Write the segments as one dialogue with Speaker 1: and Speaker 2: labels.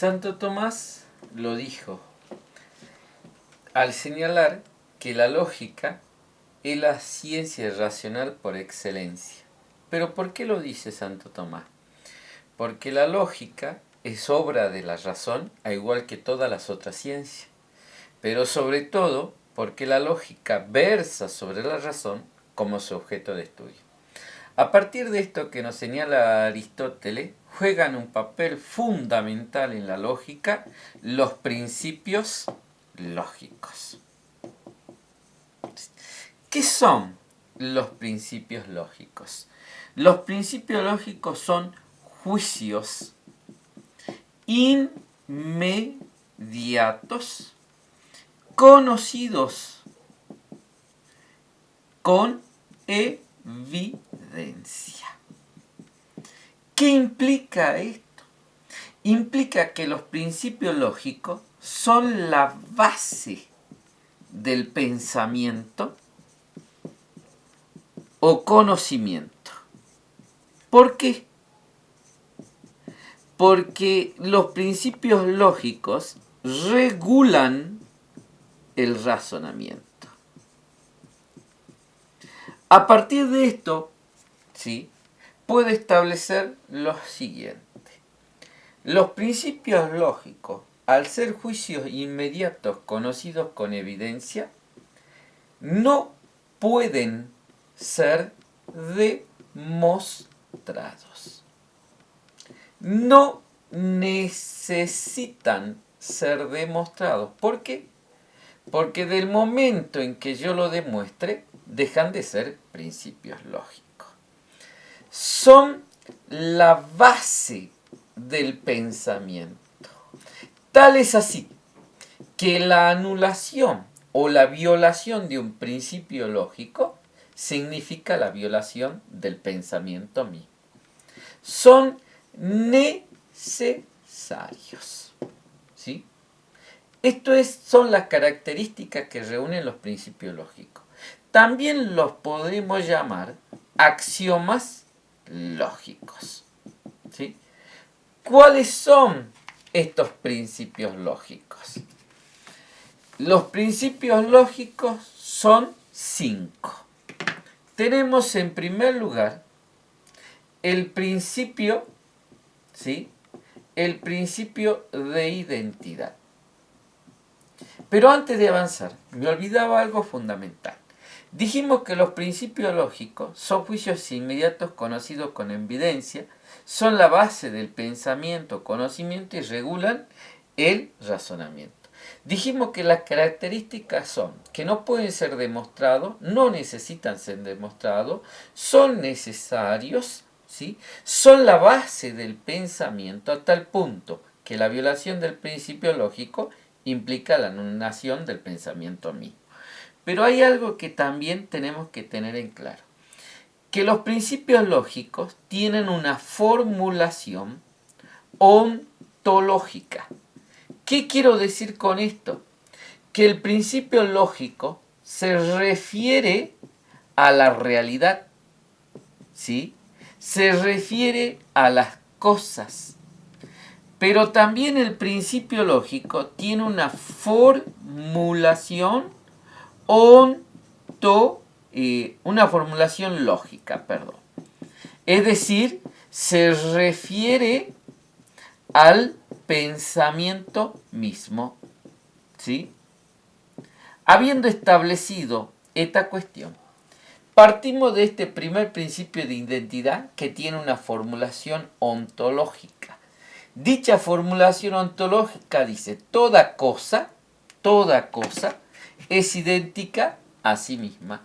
Speaker 1: Santo Tomás lo dijo al señalar que la lógica es la ciencia racional por excelencia. ¿Pero por qué lo dice Santo Tomás? Porque la lógica es obra de la razón, a igual que todas las otras ciencias. Pero sobre todo porque la lógica versa sobre la razón como su objeto de estudio. A partir de esto que nos señala Aristóteles, juegan un papel fundamental en la lógica los principios lógicos. ¿Qué son los principios lógicos? Los principios lógicos son juicios inmediatos, conocidos con evidencia. ¿Qué implica esto? Implica que los principios lógicos son la base del pensamiento o conocimiento. ¿Por qué? Porque los principios lógicos regulan el razonamiento. A partir de esto, ¿sí?, puede establecer lo siguiente. Los principios lógicos, al ser juicios inmediatos conocidos con evidencia, no pueden ser demostrados. No necesitan ser demostrados. ¿Por qué? Porque del momento en que yo lo demuestre, dejan de ser principios lógicos. Son la base del pensamiento. Tal es así que la anulación o la violación de un principio lógico significa la violación del pensamiento mismo. Son necesarios. ¿Sí? Son las características que reúnen los principios lógicos. También los podemos llamar axiomas lógicos. ¿Sí? ¿Cuáles son estos principios lógicos? Los principios lógicos son 5. Tenemos en primer lugar el principio, ¿sí?, el principio de identidad. Pero antes de avanzar, me olvidaba algo fundamental. Dijimos que los principios lógicos son juicios inmediatos conocidos con evidencia, son la base del pensamiento, conocimiento y regulan el razonamiento. Dijimos que las características son que no pueden ser demostrados, no necesitan ser demostrados, son necesarios, ¿sí?, son la base del pensamiento a tal punto que la violación del principio lógico implica la anulación del pensamiento mismo. Pero hay algo que también tenemos que tener en claro, que los principios lógicos tienen una formulación ontológica. ¿Qué quiero decir con esto? Que el principio lógico se refiere a la realidad, ¿sí?, se refiere a las cosas. Pero también el principio lógico tiene una formulación una formulación lógica, perdón. Es decir, se refiere al pensamiento mismo, ¿sí? Habiendo establecido esta cuestión, partimos de este primer principio de identidad que tiene una formulación ontológica. Dicha formulación ontológica dice: toda cosa es idéntica a sí misma.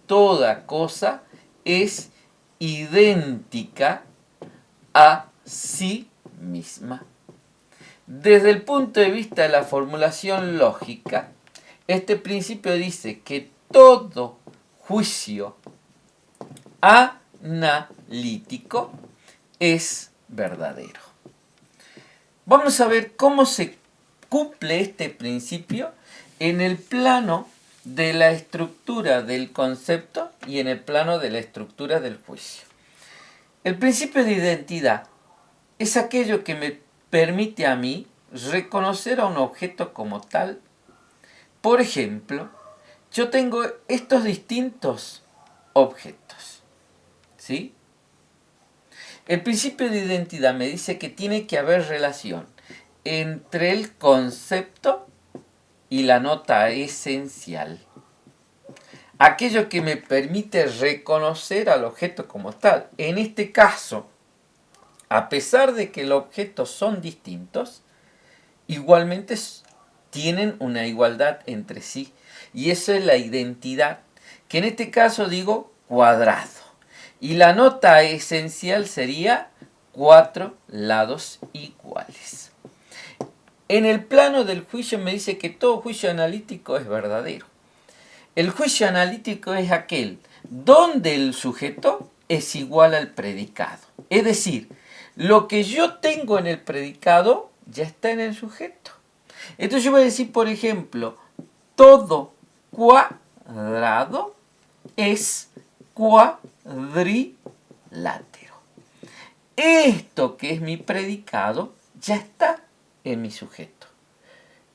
Speaker 1: Toda cosa es idéntica a sí misma. Desde el punto de vista de la formulación lógica, este principio dice que todo juicio analítico es verdadero. Vamos a ver cómo se cumple este principio en el plano de la estructura del concepto y en el plano de la estructura del juicio. El principio de identidad es aquello que me permite a mí reconocer a un objeto como tal. Por ejemplo, yo tengo estos distintos objetos, ¿sí? El principio de identidad me dice que tiene que haber relación entre el concepto y la nota esencial. Aquello que me permite reconocer al objeto como tal. En este caso, a pesar de que los objetos son distintos, igualmente tienen una igualdad entre sí. Y eso es la identidad, que en este caso digo cuadrado. Y la nota esencial sería 4 lados iguales. En el plano del juicio me dice que todo juicio analítico es verdadero. El juicio analítico es aquel donde el sujeto es igual al predicado. Es decir, lo que yo tengo en el predicado ya está en el sujeto. Entonces yo voy a decir, por ejemplo, todo cuadrado es cuadrilátero. Esto que es mi predicado ya está en mi sujeto.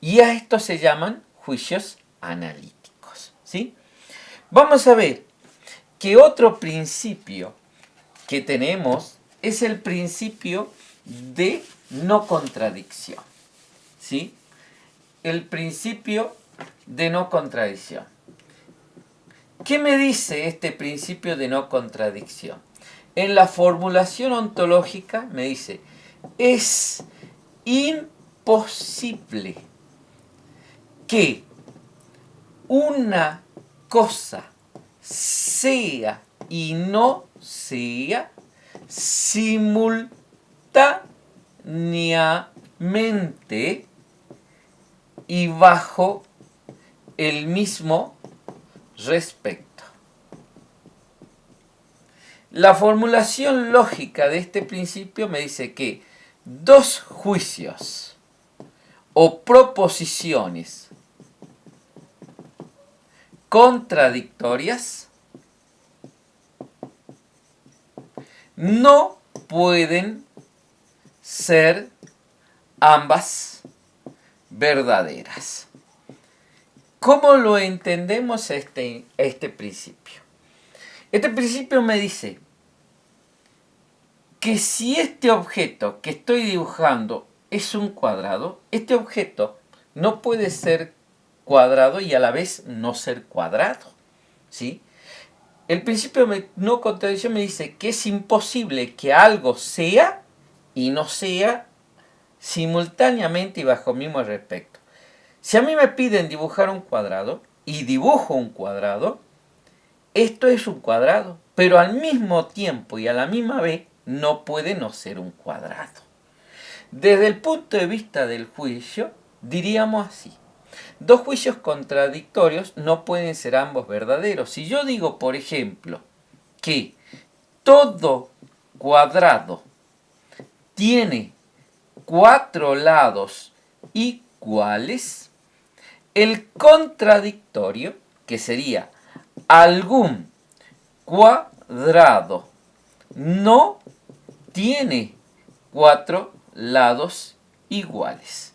Speaker 1: Y a esto se llaman juicios analíticos, ¿sí? Vamos a ver que otro principio que tenemos es el principio de no contradicción, ¿sí? El principio de no contradicción. ¿Qué me dice este principio de no contradicción? En la formulación ontológica me dice, es imposible que una cosa sea y no sea simultáneamente y bajo el mismo respecto. La formulación lógica de este principio me dice que dos juicios o proposiciones contradictorias no pueden ser ambas verdaderas. ¿Cómo lo entendemos este principio? Este principio me dice que si este objeto que estoy dibujando es un cuadrado, este objeto no puede ser cuadrado y a la vez no ser cuadrado, ¿sí? El principio de no contradicción me dice que es imposible que algo sea y no sea simultáneamente y bajo el mismo respecto. Si a mí me piden dibujar un cuadrado y dibujo un cuadrado, esto es un cuadrado, pero al mismo tiempo y a la misma vez no puede no ser un cuadrado. Desde el punto de vista del juicio, diríamos así. Dos juicios contradictorios no pueden ser ambos verdaderos. Si yo digo, por ejemplo, que todo cuadrado tiene 4 lados iguales, el contradictorio, que sería algún cuadrado no tiene 4 lados iguales.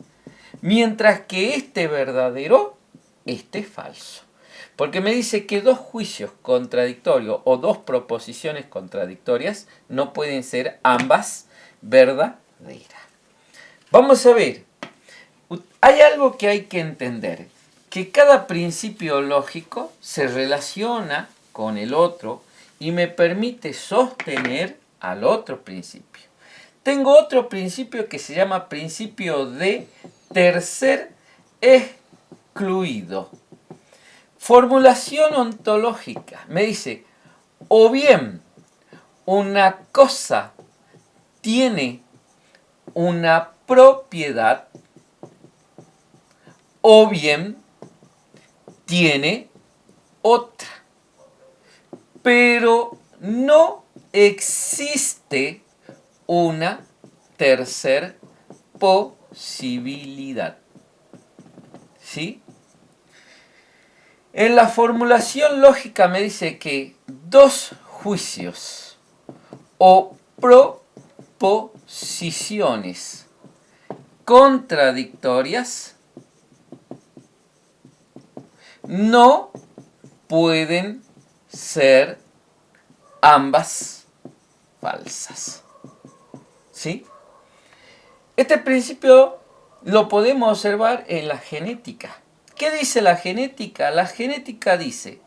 Speaker 1: Mientras que este verdadero, este falso. Porque me dice que dos juicios contradictorios o dos proposiciones contradictorias no pueden ser ambas verdaderas. Vamos a ver. Hay algo que hay que entender. Que cada principio lógico se relaciona con el otro y me permite sostener al otro principio. Tengo otro principio que se llama principio de tercer excluido. Formulación ontológica. Me dice, o bien una cosa tiene una propiedad, o bien tiene otra. Pero no existe una tercera posibilidad. ¿Sí? En la formulación lógica me dice que dos juicios o proposiciones contradictorias no pueden ser ambas falsas. ¿Sí? Este principio lo podemos observar en la genética. ¿Qué dice la genética? La genética dice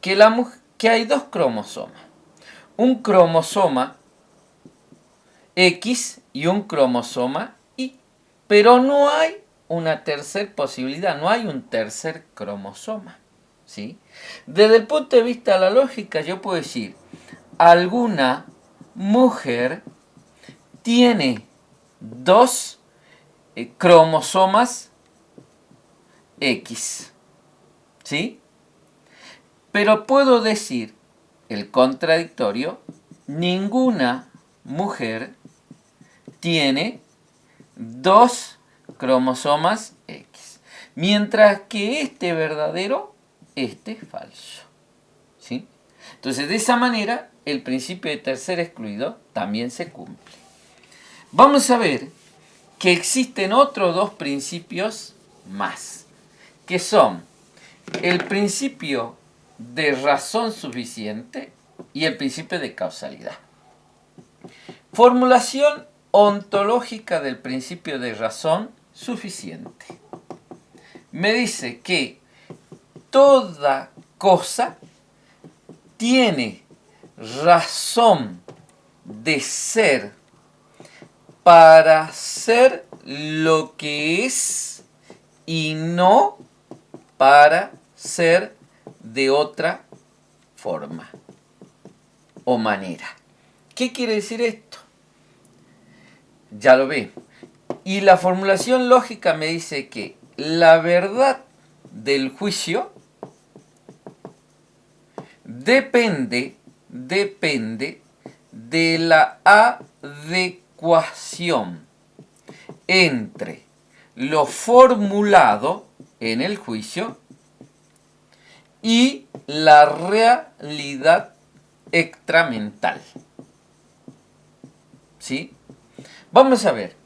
Speaker 1: que hay dos cromosomas. Un cromosoma X y un cromosoma Y. Pero no hay una tercera posibilidad, no hay un tercer cromosoma. ¿Sí? Desde el punto de vista de la lógica, yo puedo decir, alguna mujer tiene dos cromosomas X. ¿Sí? Pero puedo decir, el contradictorio, ninguna mujer tiene dos cromosomas X. Mientras que este verdadero, este es falso. ¿Sí? Entonces, de esa manera, el principio de tercer excluido también se cumple. Vamos a ver que existen otros dos principios más, que son el principio de razón suficiente y el principio de causalidad. Formulación ontológica del principio de razón suficiente. Me dice que toda cosa tiene razón de ser para ser lo que es y no para ser de otra forma o manera. ¿Qué quiere decir esto? Ya lo ve. Y la formulación lógica me dice que la verdad del juicio depende de la adecuación entre lo formulado en el juicio y la realidad extramental. ¿Sí? Vamos a ver.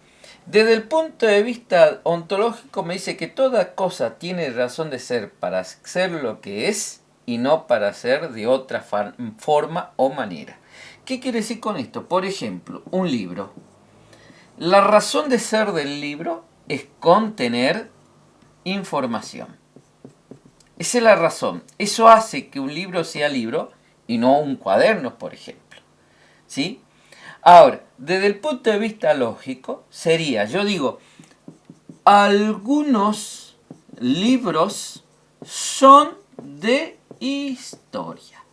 Speaker 1: Desde el punto de vista ontológico me dice que toda cosa tiene razón de ser para ser lo que es y no para ser de otra forma o manera. ¿Qué quiere decir con esto? Por ejemplo, un libro. La razón de ser del libro es contener información. Esa es la razón. Eso hace que un libro sea libro y no un cuaderno, por ejemplo. ¿Sí? Ahora, desde el punto de vista lógico, sería, yo digo, algunos libros son de historia.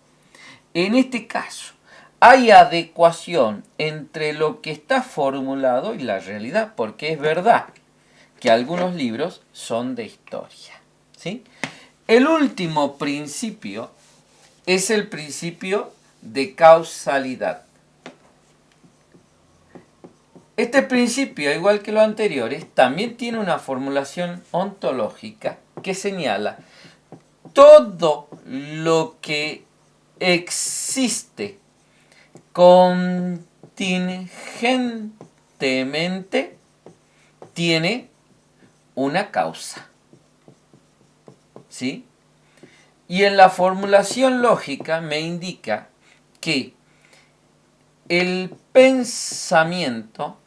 Speaker 1: En este caso, hay adecuación entre lo que está formulado y la realidad, porque es verdad que algunos libros son de historia. ¿Sí? El último principio es el principio de causalidad. Este principio, igual que los anteriores, también tiene una formulación ontológica que señala todo lo que existe contingentemente tiene una causa. ¿Sí? Y en la formulación lógica me indica que el pensamiento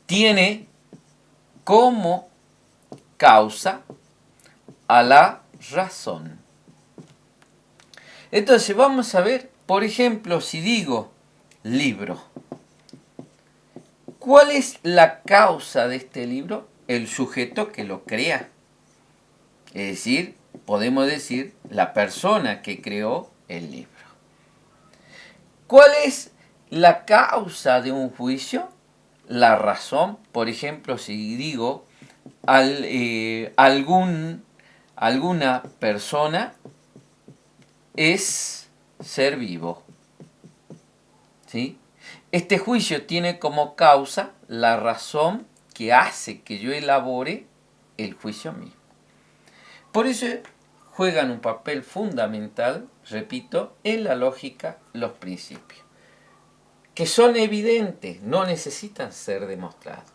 Speaker 1: tiene como causa a la razón. Entonces vamos a ver, por ejemplo, si digo libro, ¿cuál es la causa de este libro? El sujeto que lo crea. Es decir, podemos decir la persona que creó el libro. ¿Cuál es la causa de un juicio? La razón. Por ejemplo, si digo alguna persona es ser vivo. ¿Sí? Este juicio tiene como causa la razón que hace que yo elabore el juicio mismo. Por eso juegan un papel fundamental, repito, en la lógica los principios. que son evidentes, no necesitan ser demostrados,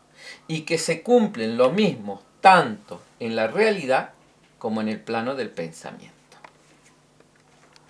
Speaker 1: y que se cumplen lo mismo tanto en la realidad como en el plano del pensamiento.